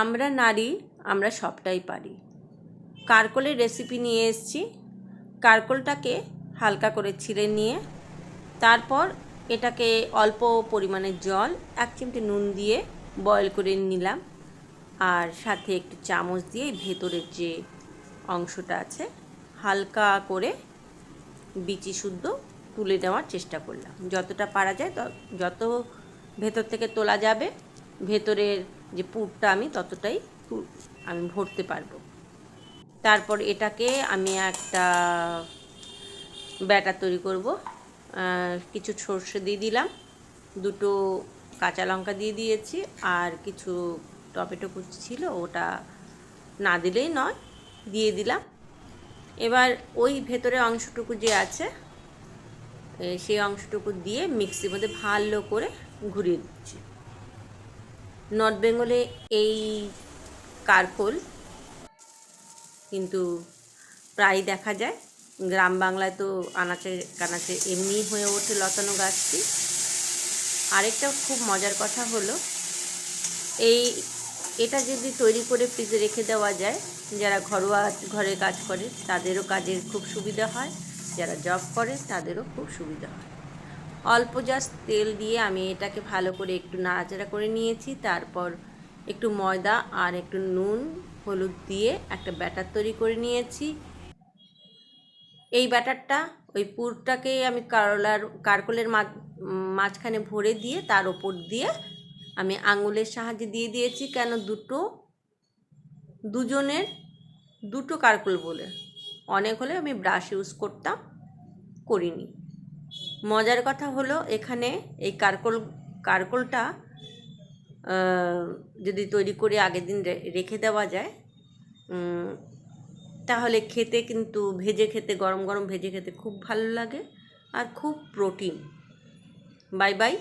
আমরা নারী, আমরা সবটাই পারি। কারকলের রেসিপি নিয়ে এসেছি। কারকলটাকে হালকা করে ছিঁড়ে নিয়ে তারপর এটাকে অল্প পরিমাণে জল, 1 চিমটে নুন দিয়ে বয়েল করে নিলাম। আর সাথে একটু চামচ দিয়ে ভেতরের যে অংশটা আছে হালকা করে বিচি শুদ্ধ তুলে নেওয়ার চেষ্টা করলাম। যতটা পারা যায় যত ভেতর থেকে তোলা যাবে, ভেতরের যে পুরটা আমি ততটাই আমি ভরতে পারবো। তারপর এটাকে আমি একটা ব্যাটার তৈরি করব। কিছু সর্ষে দিয়ে দিলাম, 2টো কাঁচা লঙ্কা দিয়ে দিয়েছি, আর কিছু টমেটো কুচি ছিল, ওটা না দিলেই নয়, দিয়ে দিলাম। এবার ওই ভেতরে অংশটুকু যে আছে সেই অংশটুকু দিয়ে মিক্সির মধ্যে ভালো করে ঘুরিয়ে দিচ্ছি। নর্থ বেঙ্গলে এই কারকল কিন্তু প্রায় দেখা যায়, গ্রাম বাংলায় তো আনাচে কানাচে এমনি হয়ে ওঠে লতানো গাছটি। আরেকটা খুব মজার কথা হলো, এটা যদি তৈরি করে ফ্রিজে রেখে দেওয়া যায়, যারা ঘরোয়া ঘরে কাজ করে তাদেরও কাজের খুব সুবিধা হয়, যারা জব করে তাদেরও খুব সুবিধা হয়। অল্প জাস্ট তেল দিয়ে আমি এটাকে ভালো করে একটু নাড়াচাড়া করে নিয়েছি। তারপর একটু ময়দা আর একটু নুন হলুদ দিয়ে একটা ব্যাটার তৈরি করে নিয়েছি। এই ব্যাটারটা ওই পুরটাকে আমি কারকলের মাঝখানে ভরে দিয়ে তার ওপর দিয়ে আমি আঙুলের সাহায্যে দিয়ে দিয়েছি। কেন দুজনের 2টো কারকল বলে, অনেক হলে আমি ব্রাশ ইউজ করতাম, করিনি। মজার কথা হলো, এখানে এই কারকলটা যদি তৈরি করে আগের দিন রেখে দেওয়া যায়, তাহলে খেতে কিন্তু ভেজে খেতে, গরম গরম ভেজে খেতে খুব ভালো লাগে আর খুব প্রোটিন। Bye bye.